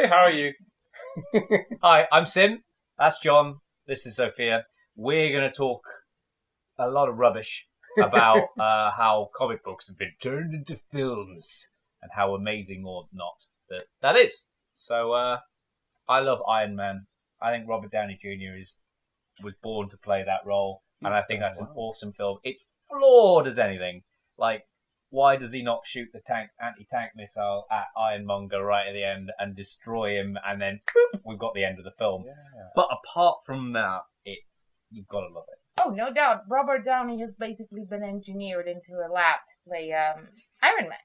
Hi, how are you? Hi, I'm Sim. That's John. This is Sophia. We're going to talk a lot of rubbish about how comic books have been turned into films and how amazing or not that is. So I love Iron Man. I think Robert Downey Jr. was born to play that role, and I think that's an awesome film. It's flawed as anything. Like, why does he not shoot the anti-tank missile at Ironmonger right at the end and destroy him, and then boop, we've got the end of the film? Yeah. But apart from that, you've got to love it. Oh, no doubt. Robert Downey has basically been engineered into a lab to play Iron Man.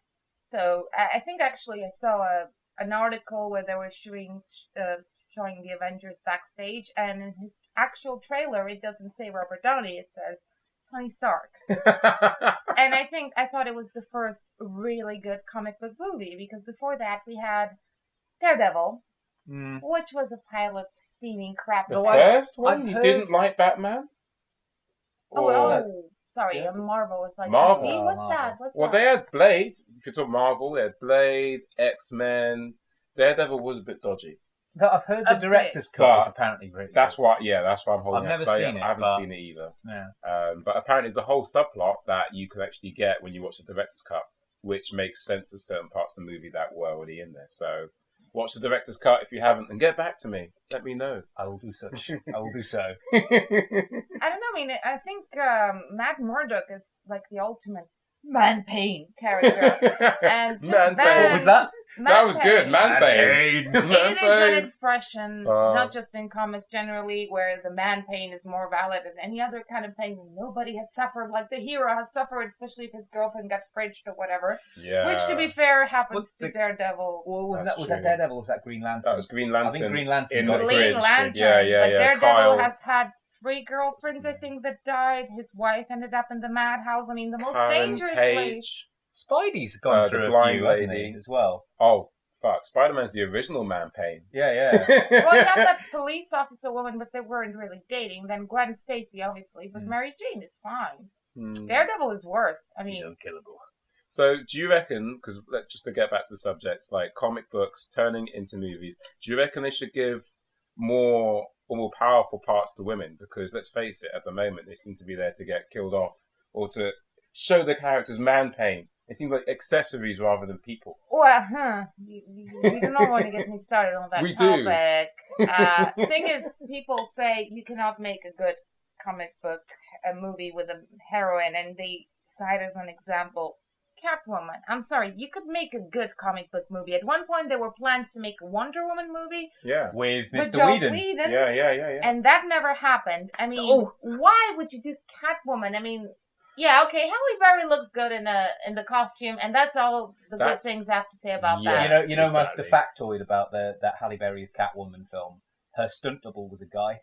So I think actually I saw an article where they were showing the Avengers backstage, and in his actual trailer, it doesn't say Robert Downey, it says Tony Stark. And I thought it was the first really good comic book movie, because before that we had Daredevil, which was a pile of steaming crap. The first one? You didn't like Batman? Sorry, Yeah. Marvel was like, Marvel. see, what's that? They had Blade. If you talk Marvel, they had Blade, X-Men. Daredevil was a bit dodgy. I've heard the director's cut is apparently really good. That's why I'm holding I've never seen it. I haven't seen it either. Yeah. But apparently there's a whole subplot that you can actually get when you watch the director's cut, which makes sense of certain parts of the movie that were already in there. So watch the director's cut if you haven't, and get back to me. Let me know. I will do such. I will do so. I don't know. I mean, I think Matt Murdock is like the ultimate man pain character. And just Man pain. What was that? That was good. Man pain. It is an expression, not just in comics generally, where the man pain is more valid than any other kind of pain. Nobody has suffered like the hero has suffered, especially if his girlfriend got fridged or whatever. Yeah. Which, to be fair, happens to Daredevil. Well, was that Daredevil or was that Green Lantern? That was Green Lantern. I think Green Lantern. In the Green fridge. Lantern. Yeah. But Daredevil Kyle. has had 3 girlfriends, I think, that died. His wife ended up in the madhouse. I mean, the most dangerous place. Spidey's gone through a few, hasn't he, as well? Oh, fuck. Spider-Man's the original man pain. Yeah. Well, you have that police officer woman, but they weren't really dating. Then Gwen Stacy, obviously. But Mary Jane is fine. Daredevil is worse. I mean... He's unkillable. So, do you reckon, because just to get back to the subject, like comic books turning into movies, do you reckon they should give more powerful parts to women? Because let's face it, at the moment, they seem to be there to get killed off or to show the characters man pain. It seems like accessories rather than people. Well, you do not want to get me started on that topic. The thing is, people say you cannot make a good comic book movie with a heroine, and they cite as an example Catwoman. I'm sorry, you could make a good comic book movie. At one point, there were plans to make a Wonder Woman movie. Yeah. With Mr. Joss Whedon. Yeah. And that never happened. I mean, why would you do Catwoman? I mean... Yeah, okay, Halle Berry looks good in the costume, and that's all the good things I have to say about that. You know the factoid about that Halle Berry's Catwoman film? Her stunt double was a guy.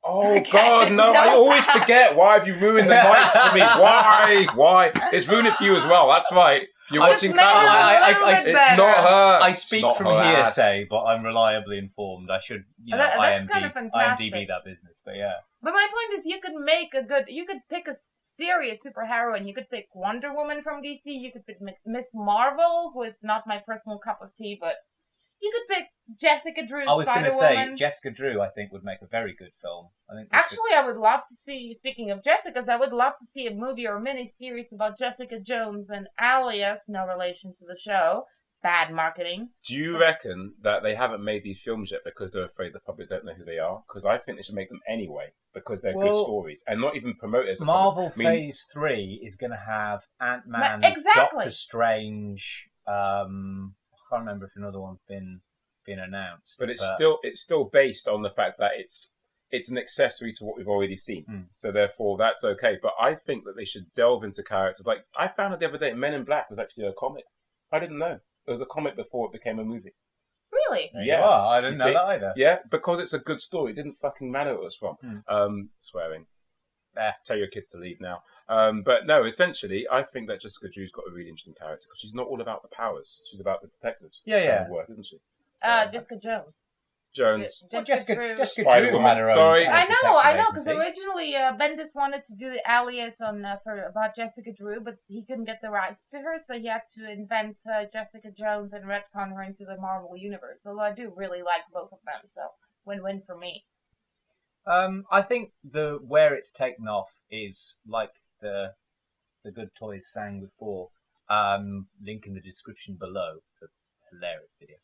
Oh, God, no, I always forget. Why have you ruined the night for me? Why? It's ruined it for you as well, that's right. You're watching Catwoman. It's not her. I speak from hearsay, but I'm reliably informed. I should, that's kind of fantastic. IMDb that business, but yeah. But my point is, you could pick a serious superhero, and you could pick Wonder Woman from DC, you could pick Miss Marvel, who is not my personal cup of tea, but you could pick Jessica Drew, I was going to Spider-Woman. say, Jessica Drew, I think, would make a very good film. I would love to see, speaking of Jessicas, I would love to see a movie or a mini-series about Jessica Jones and Alias, no relation to the show. Bad marketing. Do you reckon that they haven't made these films yet because they're afraid the public don't know who they are? Because I think they should make them anyway, because they're good stories, and not even promote it as a Marvel Phase 3 is going to have Ant-Man, Doctor Strange, I can't remember if another one's been announced. But it's still based on the fact that it's an accessory to what we've already seen. So therefore that's okay. But I think that they should delve into characters. Like I found out the other day, Men in Black was actually a comic. I didn't know. It was a comic before it became a movie. Really? Yeah. I didn't know that either. Yeah, because it's a good story. It didn't fucking matter who it was from. Swearing. Tell your kids to leave now. But no, essentially, I think that Jessica Drew's got a really interesting character because she's not all about the powers. She's about the detectives. Yeah. Work, isn't she? Jessica Jones. Jones. Jessica Drew Spider-Woman. had her own. Sorry. I detective know, because agency. originally Bendis wanted to do the alias about Jessica Drew, but he couldn't get the rights to her, so he had to invent Jessica Jones and retcon her into the Marvel universe. Although I do really like both of them, so win-win for me. I think where it's taken off is like the Good Toys sang before. Link in the description below. It's a hilarious video.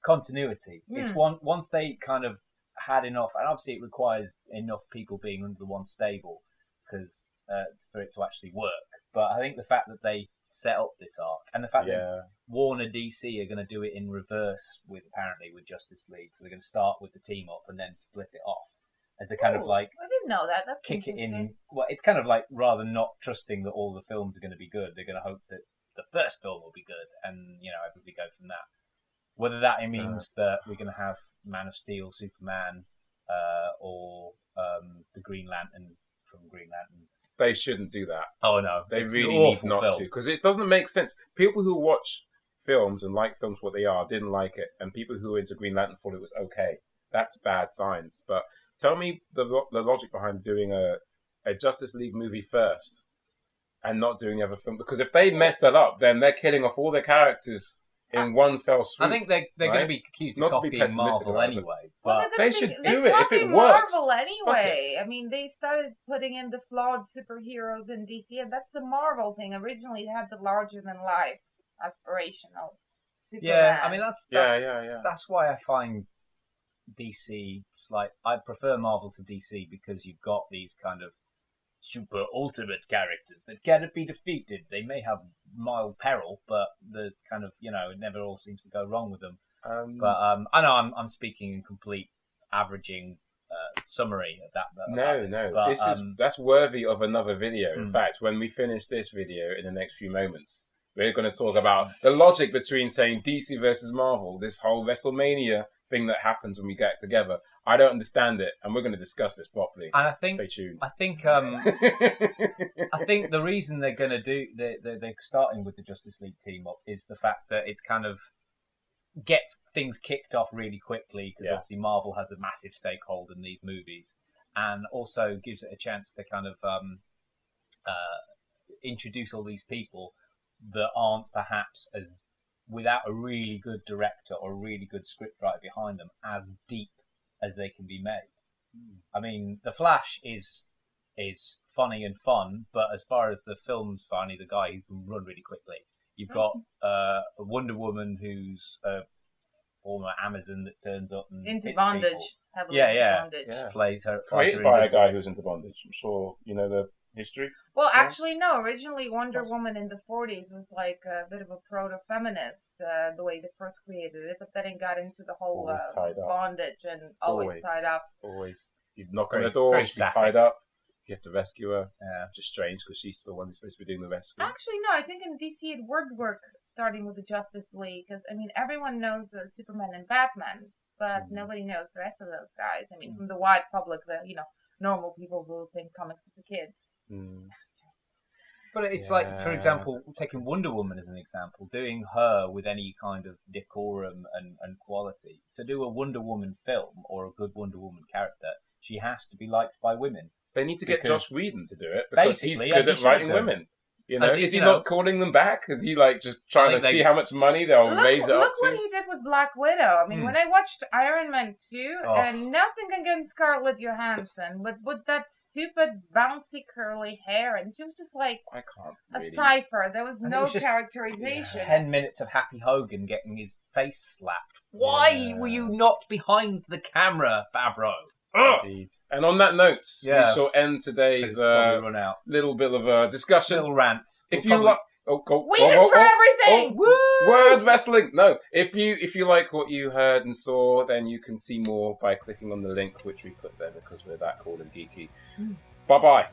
Continuity. It's once they kind of had enough, and obviously it requires enough people being under the one stable because for it to actually work. But I think the fact that they set up this arc and the fact that Warner DC are going to do it in reverse with Justice League, so they're going to start with the team up and then split it off as a kind of like I didn't know that. That's kick it in. Well, it's kind of like rather not trusting that all the films are going to be good, they're going to hope that the first film will be good, and everybody go from that. Whether that means that we're going to have Man of Steel, Superman, or the Green Lantern from Green Lantern. They shouldn't do that. Oh no, they it's really an need awful not film. to, because it doesn't make sense. People who watch films and like films what they are didn't like it, and people who were into Green Lantern thought it was okay. That's bad signs. But tell me the logic behind doing a Justice League movie first and not doing the other film, because if they mess that up, then they're killing off all their characters in one fell swoop. I think they're going to be accused of copying Marvel anyway. Well, they should do it if it works. Marvel anyway. I mean, they started putting in the flawed superheroes in DC, and that's the Marvel thing. Originally, it had the larger-than-life aspirational Superman. Yeah, I mean that's why I find DC I prefer Marvel to DC, because you've got these kind of super ultimate characters that cannot be defeated. They may have mild peril, but the kind of it never all seems to go wrong with them. But I know I'm speaking in complete averaging summary of that. That's worthy of another video. In fact, when we finish this video in the next few moments, we're going to talk about the logic between saying DC versus Marvel, this whole WrestleMania thing that happens when we get together. I don't understand it, and we're going to discuss this properly. And I think, stay tuned. I think the reason they're going to they're starting with the Justice League team up is the fact that it's kind of gets things kicked off really quickly, because obviously Marvel has a massive stakeholder in these movies, and also gives it a chance to kind of introduce all these people that aren't perhaps as, without a really good director or a really good scriptwriter behind them, as deep as they can be made. I mean, The Flash is funny and fun, but as far as the film's fun, he's a guy who can run really quickly. You've got a Wonder Woman who's a former Amazon that turns up and into hits bondage. People. Bondage. Flays her. Created by a guy who's into bondage. I'm sure you know the history. Well, actually, no. Originally, Wonder Woman in the 40s was like a bit of a proto-feminist, the way they first created it, but then it got into the whole bondage and always tied up. Always. You'd knock on the door, she'd be tied up. You have to rescue her. Yeah. Which is strange, because she's the one who's supposed to be doing the rescue. Actually, no. I think in DC it would work starting with the Justice League, because, I mean, everyone knows Superman and Batman, but nobody knows the rest of those guys. I mean, from the wide public, normal people will think comics are for kids. But it's like, for example, taking Wonder Woman as an example, doing her with any kind of decorum and quality. To do a Wonder Woman film or a good Wonder Woman character, she has to be liked by women. They need to get Joss Whedon to do it, because he's good at writing women. Is he not calling them back? Is he just trying to see how much money they'll raise it up to? Look what he did with Black Widow. I mean, when I watched Iron Man 2, and nothing against Scarlett Johansson, but with that stupid, bouncy, curly hair, and she was just like a cipher. There was no characterization. 10 minutes of Happy Hogan getting his face slapped. Why were you not behind the camera, Favreau? Indeed. And on that note, we shall end today's little bit of a discussion. Little rant. If you like, for everything. Word wrestling. No, if you like what you heard and saw, then you can see more by clicking on the link which we put there, because we're that cool and geeky. Bye-bye.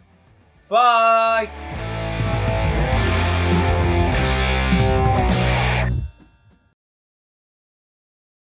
Bye.